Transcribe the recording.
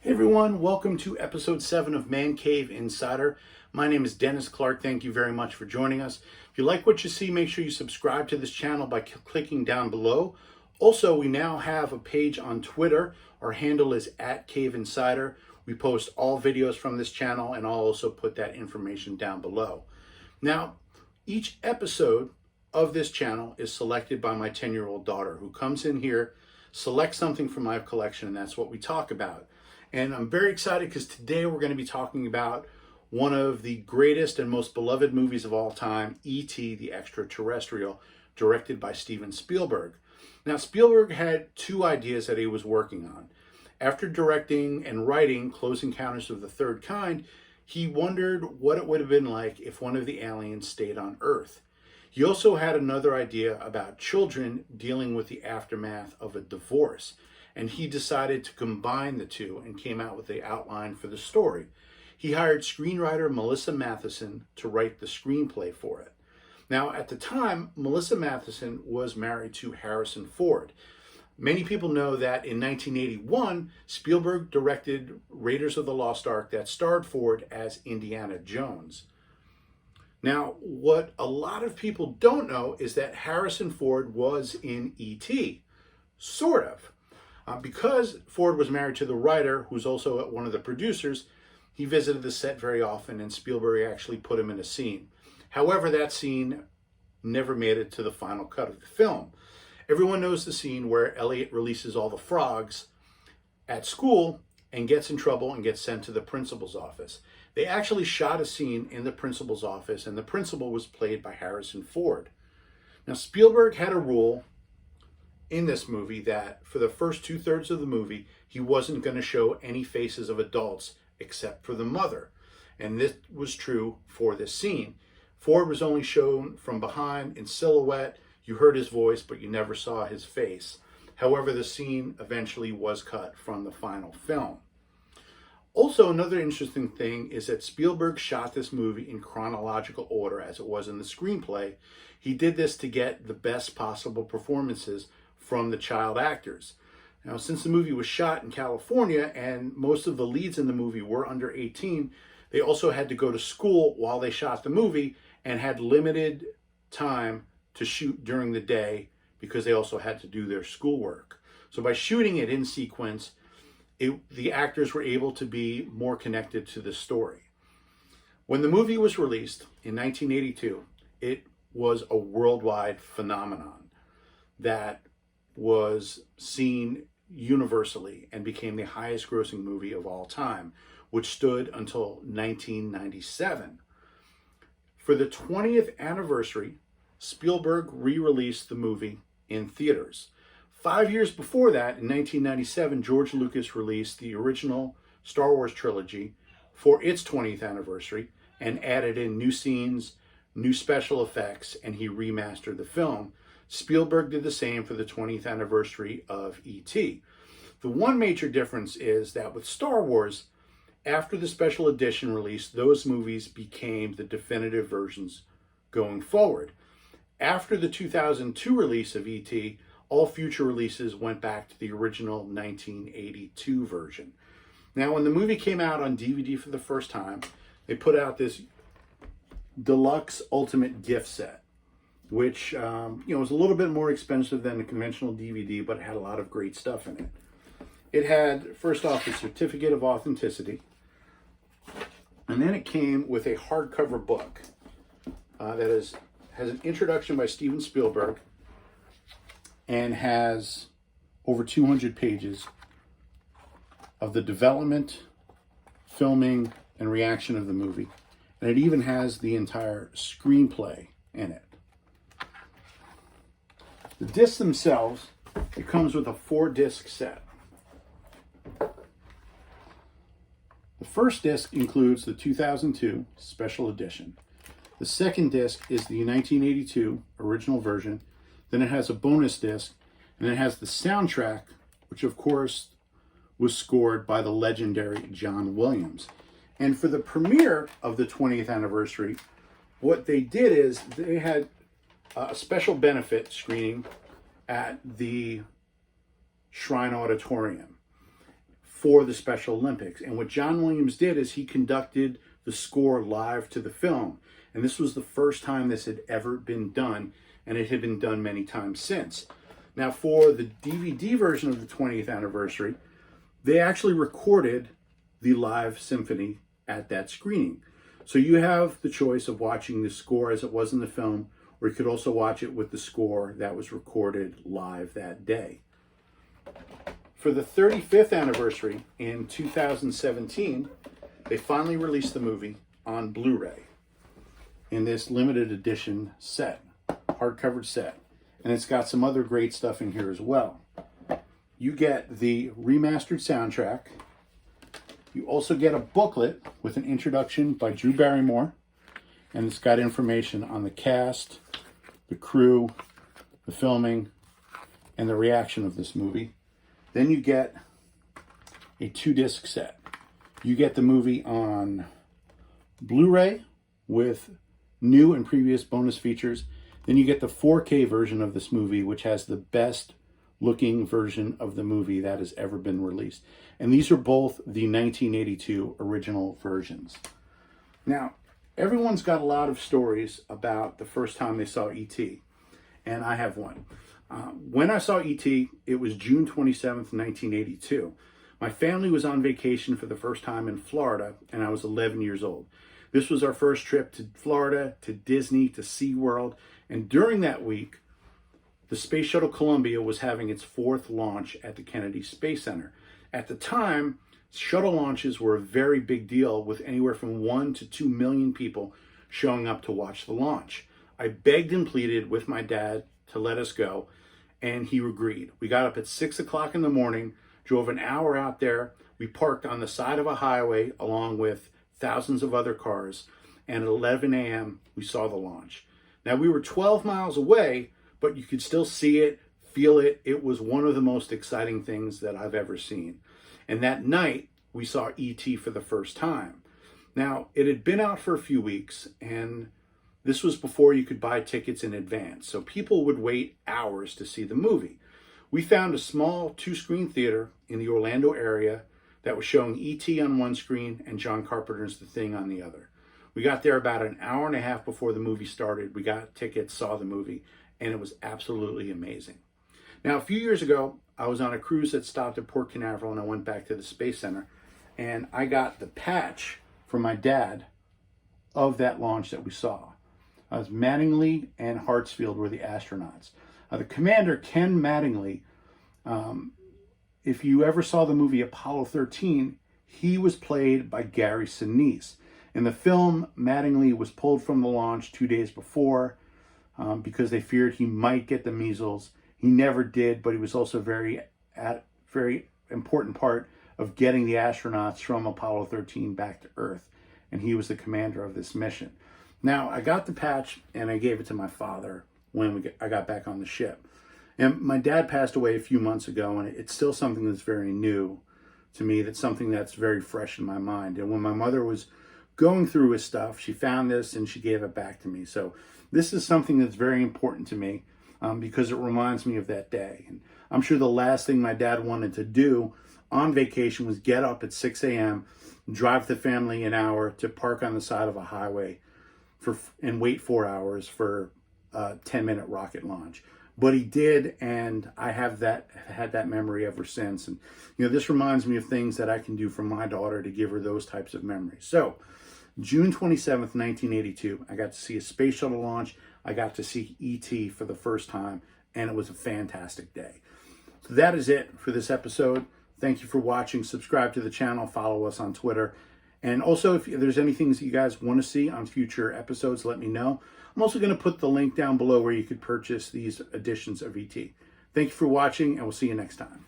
Hey everyone, welcome to episode 7 of Man Cave Insider. My name is Dennis Clark. Thank you very much for joining us. If you like what you see, make sure you subscribe to this channel by clicking down below. Also, we now have a page on Twitter. Our handle is @CaveInsider. We post all videos from this channel, and I'll also put that information down below. Now, each episode of this channel is selected by my 10-year-old daughter, who comes in here, selects something from my collection, and that's what we talk about. And I'm very excited because today we're going to be talking about one of the greatest and most beloved movies of all time, E.T. the Extraterrestrial, directed by Steven Spielberg. Now, Spielberg had two ideas that he was working on. After directing and writing Close Encounters of the Third Kind, he wondered what it would have been like if one of the aliens stayed on Earth. He also had another idea about children dealing with the aftermath of a divorce, and he decided to combine the two and came out with the outline for the story. He hired screenwriter Melissa Matheson to write the screenplay for it. Now, at the time, Melissa Matheson was married to Harrison Ford. Many people know that in 1981, Spielberg directed Raiders of the Lost Ark that starred Ford as Indiana Jones. Now, what a lot of people don't know is that Harrison Ford was in E.T., sort of. Because Ford was married to the writer, who's also one of the producers, he visited the set very often, and Spielberg actually put him in a scene. However, that scene never made it to the final cut of the film. Everyone knows the scene where Elliot releases all the frogs at school and gets in trouble and gets sent to the principal's office. They actually shot a scene in the principal's office, and the principal was played by Harrison Ford. Now, Spielberg had a rule in this movie that for the first 2/3 of the movie, he wasn't going to show any faces of adults except for the mother. And this was true for this scene. Ford was only shown from behind in silhouette. You heard his voice, but you never saw his face. However, the scene eventually was cut from the final film. Also, another interesting thing is that Spielberg shot this movie in chronological order as it was in the screenplay. He did this to get the best possible performances from the child actors. Now, since the movie was shot in California and most of the leads in the movie were under 18, they also had to go to school while they shot the movie and had limited time to shoot during the day because they also had to do their schoolwork. So by shooting it in sequence, the actors were able to be more connected to the story. When the movie was released in 1982, it was a worldwide phenomenon that was seen universally and became the highest grossing movie of all time, which stood until 1997. For the 20th anniversary, Spielberg re-released the movie in theaters. 5 years before that, in 1997, George Lucas released the original Star Wars trilogy for its 20th anniversary and added in new scenes, new special effects, and he remastered the film. Spielberg did the same for the 20th anniversary of E.T. The one major difference is that with Star Wars, after the special edition release, those movies became the definitive versions going forward. After the 2002 release of E.T., all future releases went back to the original 1982 version. Now, when the movie came out on DVD for the first time, they put out this deluxe ultimate gift set, which was a little bit more expensive than the conventional DVD, but it had a lot of great stuff in it. It had, first off, a certificate of authenticity, and then it came with a hardcover book that has an introduction by Steven Spielberg and has over 200 pages of the development, filming, and reaction of the movie. And it even has the entire screenplay in it. The discs themselves, it comes with a 4-disc set. The first disc includes the 2002 special edition. The second disc is the 1982 original version. Then it has a bonus disc, and it has the soundtrack, which of course was scored by the legendary John Williams. And for the premiere of the 20th anniversary, what they did is they had a special benefit screening at the Shrine Auditorium. for the Special Olympics. And what John Williams did is he conducted the score live to the film. And this was the first time this had ever been done, and it had been done many times since. Now, for the DVD version of the 20th anniversary, they actually recorded the live symphony at that screening. So you have the choice of watching the score as it was in the film, or you could also watch it with the score that was recorded live that day. For the 35th anniversary in 2017, they finally released the movie on Blu-ray in this limited edition set, hardcover set. And it's got some other great stuff in here as well. You get the remastered soundtrack. You also get a booklet with an introduction by Drew Barrymore. And it's got information on the cast, the crew, the filming, and the reaction of this movie. Then you get a 2-disc set. You get the movie on Blu-ray with new and previous bonus features. Then you get the 4K version of this movie, which has the best looking version of the movie that has ever been released. And these are both the 1982 original versions. Now, everyone's got a lot of stories about the first time they saw E.T., and I have one. When I saw E.T., it was June 27th, 1982. My family was on vacation for the first time in Florida, and I was 11 years old. This was our first trip to Florida, to Disney, to SeaWorld, and during that week, the Space Shuttle Columbia was having its 4th launch at the Kennedy Space Center. At the time, shuttle launches were a very big deal, with anywhere from 1 to 2 million people showing up to watch the launch. I begged and pleaded with my dad to let us go, and he agreed. We got up at 6 o'clock in the morning, drove an hour out there. We parked on the side of a highway along with thousands of other cars, and at 11 a.m. we saw the launch. Now, we were 12 miles away, but you could still see it, feel it. It was one of the most exciting things that I've ever seen. And that night, we saw E.T. for the first time. Now, it had been out for a few weeks, and this was before you could buy tickets in advance, so people would wait hours to see the movie. We found a small 2-screen theater in the Orlando area that was showing E.T. on one screen and John Carpenter's The Thing on the other. We got there about an hour and a half before the movie started. We got tickets, saw the movie, and it was absolutely amazing. Now, a few years ago, I was on a cruise that stopped at Port Canaveral, and I went back to the Space Center, and I got the patch from my dad of that launch that we saw. It was Mattingly and Hartsfield were the astronauts. The commander, Ken Mattingly, if you ever saw the movie Apollo 13, he was played by Gary Sinise. In the film, Mattingly was pulled from the launch 2 days before because they feared he might get the measles. He never did, but he was also very important part of getting the astronauts from Apollo 13 back to Earth, and he was the commander of this mission. Now, I got the patch and I gave it to my father when I got back on the ship. And my dad passed away a few months ago, and it's still something that's very new to me. That's something that's very fresh in my mind. And when my mother was going through his stuff, she found this and she gave it back to me. So this is something that's very important to me because it reminds me of that day. And I'm sure the last thing my dad wanted to do on vacation was get up at 6 a.m., drive the family an hour to park on the side of a highway and wait 4 hours for a 10-minute rocket launch. But he did, and I have had that memory ever since. And this reminds me of things that I can do for my daughter to give her those types of memories. So, June 27th, 1982, I got to see a space shuttle launch. I got to see E.T. for the first time, and it was a fantastic day. So that is it for this episode. Thank you for watching. Subscribe to the channel. Follow us on Twitter. And also, if there's anything that you guys want to see on future episodes, let me know. I'm also going to put the link down below where you could purchase these editions of E.T. Thank you for watching, and we'll see you next time.